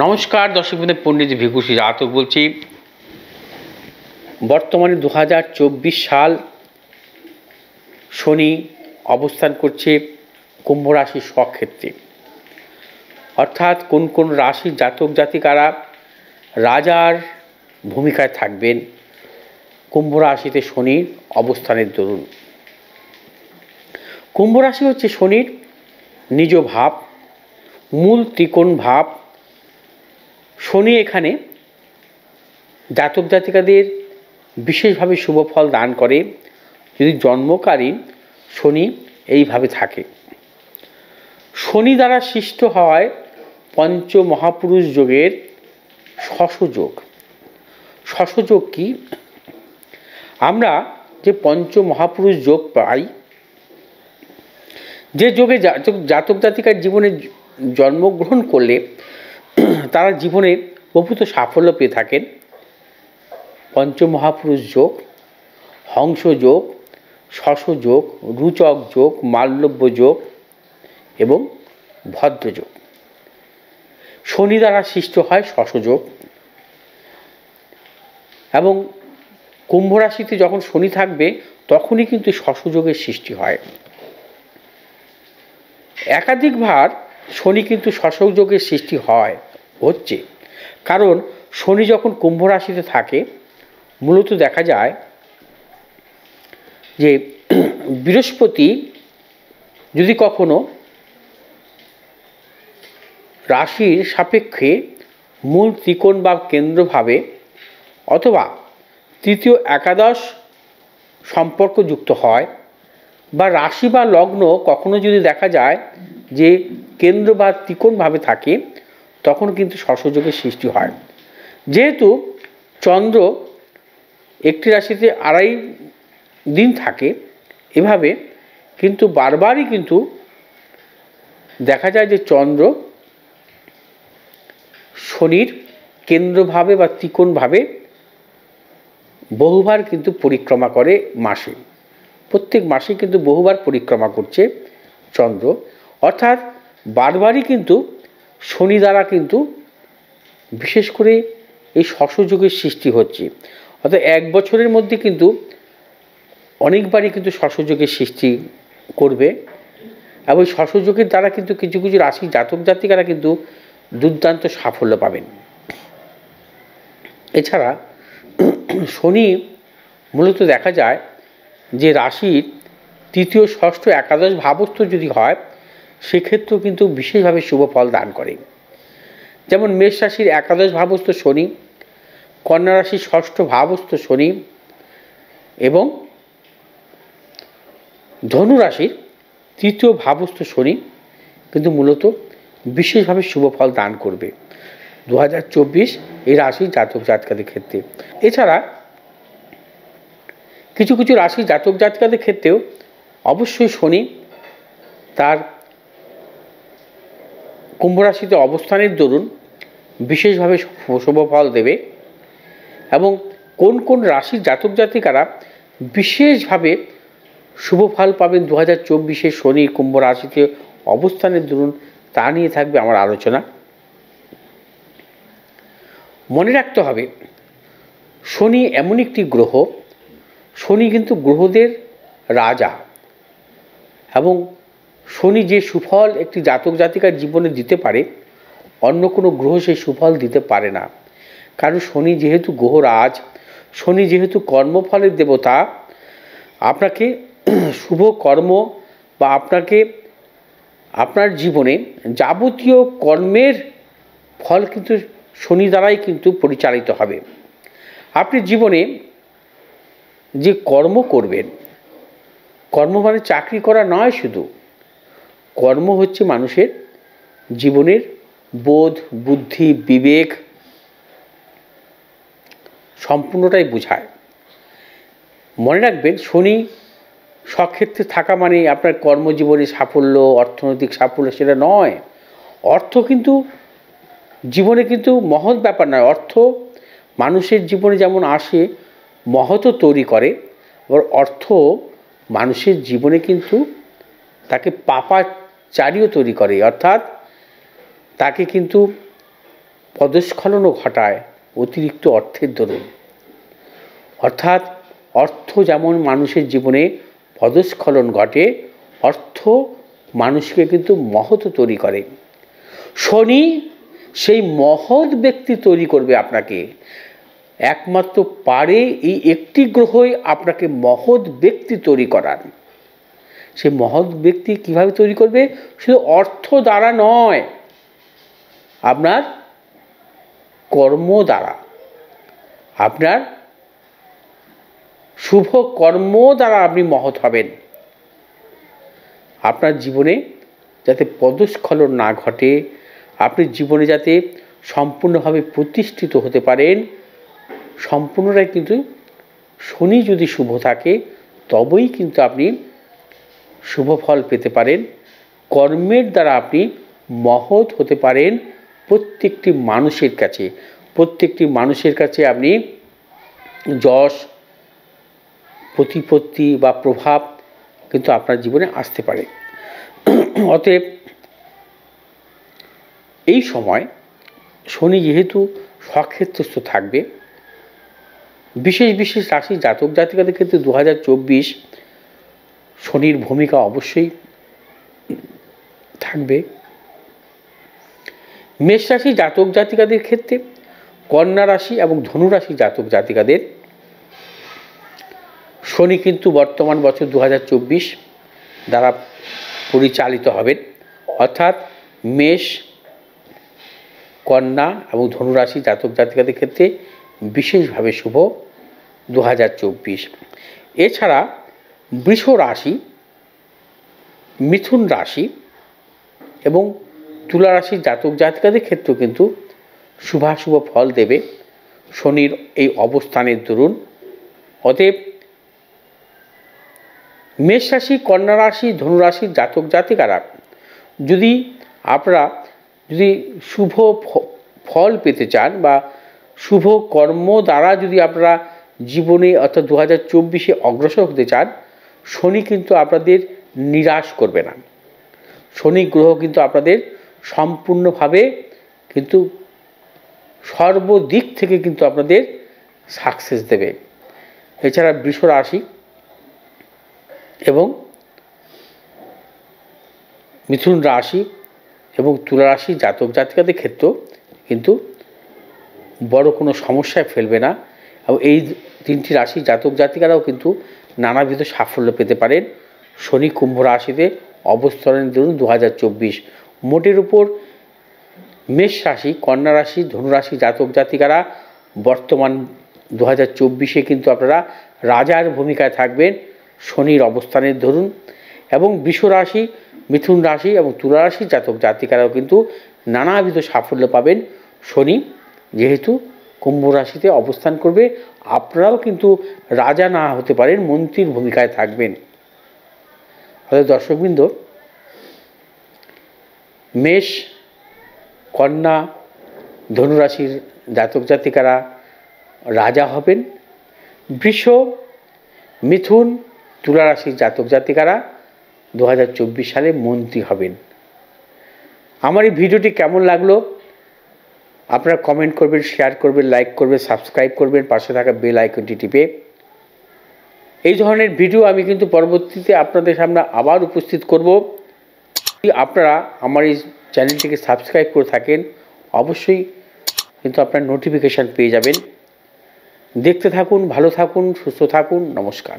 নমস্কার দর্শক বন্ধু, পণ্ডিত ভিকুশী জাতক বলছি। বর্তমানে 2024 সাল, শনি অবস্থান করছে কুম্ভ রাশির স্বক্ষেত্রে। অর্থাৎ কোন কোন রাশির জাতক জাতিকারা রাজার ভূমিকায় থাকবেন কুম্ভ রাশিতে শনির অবস্থানের দরুন। কুম্ভ রাশি হচ্ছে শনির নিজ ভাব, মূল ত্রিকোণ ভাব। শনি এখানে জাতক জাতিকাদের বিশেষভাবে শুভ ফল দান করে যদি জন্মকালীন শনি এইভাবে থাকে। শনি দ্বারা সৃষ্ট হয় পঞ্চ মহাপুরুষ যোগের শশযোগ। শশযোগ কি? আমরা যে পঞ্চ মহাপুরুষ যোগ পাই, যে যোগে জাতক জাতিকার জীবনে জন্মগ্রহণ করলে তারা জীবনে প্রভূত সাফল্য পেয়ে থাকেন। পঞ্চমহাপুরুষ যোগ, হংস যোগ, শশযোগ, রুচক যোগ, মাল্যব্য যোগ এবং ভদ্রযোগ। শনি দ্বারা সৃষ্ট হয় শশযোগ। এবং কুম্ভ রাশিতে যখন শনি থাকবে তখনই কিন্তু শশযোগের সৃষ্টি হয়। একাধিকবার শনি কিন্তু শশযোগের সৃষ্টি হচ্ছে, কারণ শনি যখন কুম্ভ রাশিতে থাকে মূলত দেখা যায় যে বৃহস্পতি যদি কখনো রাশির সাপেক্ষে মূল ত্রিকোণ বা কেন্দ্রভাবে অথবা তৃতীয় একাদশ সম্পর্কযুক্ত হয়, বা রাশি বা লগ্ন কখনো যদি দেখা যায় যে কেন্দ্র বা ত্রিকোণভাবে থাকে, তখন কিন্তু শশযোগের সৃষ্টি হয়। যেহেতু চন্দ্র একটি রাশিতে 2.5 দিন থাকে, এভাবে কিন্তু বারবারই কিন্তু দেখা যায় যে চন্দ্র শনির কেন্দ্রভাবে বা ত্রিকোণভাবে বহুবার কিন্তু পরিক্রমা করে মাসে। প্রত্যেক মাসে কিন্তু বহুবার পরিক্রমা করছে চন্দ্র। অর্থাৎ বারবারই কিন্তু শনি দ্বারা কিন্তু বিশেষ করে এই শশযোগের সৃষ্টি হচ্ছে। অর্থাৎ 1 বছরের মধ্যে কিন্তু অনেকবারই কিন্তু শশযোগের সৃষ্টি করবে। এবং শশযোগের দ্বারা কিন্তু কিছু কিছু রাশির জাতক জাতিকারা কিন্তু দুর্দান্ত সাফল্য পাবেন। এছাড়া শনি মূলত দেখা যায় যে রাশির তৃতীয়, ষষ্ঠ, একাদশ ভাবস্থ যদি হয় সেক্ষেত্রেও কিন্তু বিশেষভাবে শুভ ফল দান করে। যেমন মেষ রাশির একাদশ ভাবস্থ শনি, কন্যা রাশির ষষ্ঠ ভাবস্থ শনি এবং ধনু রাশির তৃতীয় ভাবস্থ শনি কিন্তু মূলত বিশেষভাবে শুভ ফল দান করবে 2024 এই রাশির জাতক জাতিকাদের ক্ষেত্রে। এছাড়া কিছু কিছু রাশির জাতক জাতিকাদের ক্ষেত্রেও অবশ্যই শনি তার কুম্ভ রাশিতে অবস্থানের দরুন বিশেষভাবে শুভ ফল দেবে। এবং কোন কোন রাশির জাতক জাতিকারা বিশেষভাবে শুভ ফল পাবেন 2024 শনির কুম্ভ রাশিতে অবস্থানের দরুন, তা নিয়ে থাকবে আমার আলোচনা। মনে রাখতে হবে শনি এমন একটি গ্রহ, শনি কিন্তু গ্রহদের রাজা। এবং শনি যে সুফল একটি জাতক জাতিকার জীবনে দিতে পারে অন্য কোনো গ্রহ সেই সুফল দিতে পারে না। কারণ শনি যেহেতু গ্রহরাজ, শনি যেহেতু কর্মফলের দেবতা, আপনাকে শুভ কর্ম বা আপনাকে আপনার জীবনে যাবতীয় কর্মের ফল কিন্তু শনি দ্বারাই কিন্তু পরিচালিত হবে। আপনি জীবনে যে কর্ম করবেন, কর্ম মানে চাকরি করা নয়, শুধু কর্ম হচ্ছে মানুষের জীবনের বোধ, বুদ্ধি, বিবেক সম্পূর্ণটাই বোঝায়। মনে রাখবেন শনি স্বক্ষেত্রে থাকা মানে আপনার কর্মজীবনে সাফল্য, অর্থনৈতিক সাফল্য সেটা নয়। অর্থ কিন্তু জীবনে কিন্তু মহৎ ব্যাপার নয়। অর্থ মানুষের জীবনে যেমন আসে, মহৎও তৈরি করে, আবার অর্থ মানুষের জীবনে কিন্তু তাকে পাপাচারীও তৈরি করে। অর্থাৎ তাকে কিন্তু পদস্খলনও ঘটায় অতিরিক্ত অর্থের দরুন। অর্থাৎ অর্থ যেমন মানুষের জীবনে পদস্খলন ঘটে, অর্থ মানুষকে কিন্তু মহৎ তৈরি করে। শনি সেই মহৎ ব্যক্তি তৈরি করবে আপনাকে। একমাত্র পারে এই একটি গ্রহই আপনাকে মহৎ ব্যক্তি তৈরি করার। সে মহৎ ব্যক্তি কিভাবে তৈরি করবে? শুধু অর্থ দ্বারা নয়, আপনার কর্ম দ্বারা, আপনার শুভ কর্ম দ্বারা আপনি মহৎ হবেন। আপনার জীবনে যাতে পদস্খলন না ঘটে, আপনি জীবনে যাতে সম্পূর্ণভাবে প্রতিষ্ঠিত হতে পারেন, সম্পূর্ণটাই কিন্তু শনি যদি শুভ থাকে তবেই কিন্তু আপনি শুভ ফল পেতে পারেন। কর্মের দ্বারা আপনি মহৎ হতে পারেন প্রত্যেকটি মানুষের কাছে। প্রত্যেকটি মানুষের কাছে আপনি যশ, প্রতিপত্তি বা প্রভাব কিন্তু আপনার জীবনে আসতে পারে। অতএব এই সময় শনি যেহেতু স্বক্ষেত্রস্থ থাকবে, বিশেষ বিশেষ রাশি জাতক জাতিকাদের ক্ষেত্রে 2024 শনির ভূমিকা অবশ্যই থাকবে। মেষ রাশি জাতক জাতিকাদের ক্ষেত্রে, কন্যা রাশি এবং ধনু রাশি জাতক জাতিকাদের শনি কিন্তু বর্তমান বছর 2024 দ্বারা পরিচালিত হবেন। অর্থাৎ মেষ, কন্যা এবং ধনু রাশি জাতক জাতিকাদের ক্ষেত্রে বিশেষভাবে শুভ 2024। এছাড়া বৃষ রাশি, মিথুন রাশি এবং তুলা রাশির জাতক জাতিকাদের ক্ষেত্রেও কিন্তু শুভাশুভ ফল দেবে শনির এই অবস্থানের দরুন। অতএব মেষ রাশি, কন্যা রাশি, ধনু রাশির জাতক জাতিকারা যদি আপনারা শুভ ফল পেতে চান বা শুভ কর্ম দ্বারা যদি আপনারা জীবনে অর্থাৎ 2024 অগ্রসর হতে চান, শনি কিন্তু আপনাদের নিরাশ করবে না। শনি গ্রহ কিন্তু আপনাদের সম্পূর্ণভাবে কিন্তু সর্বদিক থেকে কিন্তু আপনাদের সাকসেস দেবে। এছাড়া বৃষ রাশি এবং মিথুন রাশি এবং তুলা রাশি জাতক জাতিকাদের ক্ষেত্রেও কিন্তু বড় কোনো সমস্যায় ফেলবে না। এবং এই তিনটি রাশি জাতক জাতিকারাও কিন্তু নানাবিধ সাফল্য পেতে পারেন শনি কুম্ভ রাশিতে অবস্থানের দরুন 2024। মোটের উপর মেষ রাশি, কন্যা রাশি, ধনু রাশি জাতক জাতিকারা বর্তমান 2024 কিন্তু আপনারা রাজার ভূমিকায় থাকবেন শনির অবস্থানের দরুন। এবং বৃষ রাশি, মিথুন রাশি এবং তুলা রাশি জাতক জাতিকারাও কিন্তু নানাবিধ সাফল্য পাবেন শনি যেহেতু কুম্ভ রাশিতে অবস্থান করবে। আপনারাও কিন্তু রাজা না হতে পারেন, মন্ত্রীর ভূমিকায় থাকবেন। অর্থাৎ দর্শকবৃন্দ, মেষ, কন্যা, ধনুরাশির জাতক জাতিকারা রাজা হবেন। বৃষ, মিথুন, তুলা রাশির জাতক জাতিকারা 2024 সালে মন্ত্রী হবেন। আমার এই ভিডিওটি কেমন লাগলো আপনারা কমেন্ট করবেন, শেয়ার করবেন, লাইক করবেন, সাবস্ক্রাইব করবেন, পাশে থাকা বেল আইকনটি টিপে। এই ধরনের ভিডিও আমি কিন্তু পরবর্তীতে আপনাদের সামনে আবার উপস্থিত করব। আপনারা আমার এই চ্যানেলটিকে সাবস্ক্রাইব করে থাকেন অবশ্যই কিন্তু আপনার নোটিফিকেশান পেয়ে যাবেন। দেখতে থাকুন, ভালো থাকুন, সুস্থ থাকুন। নমস্কার।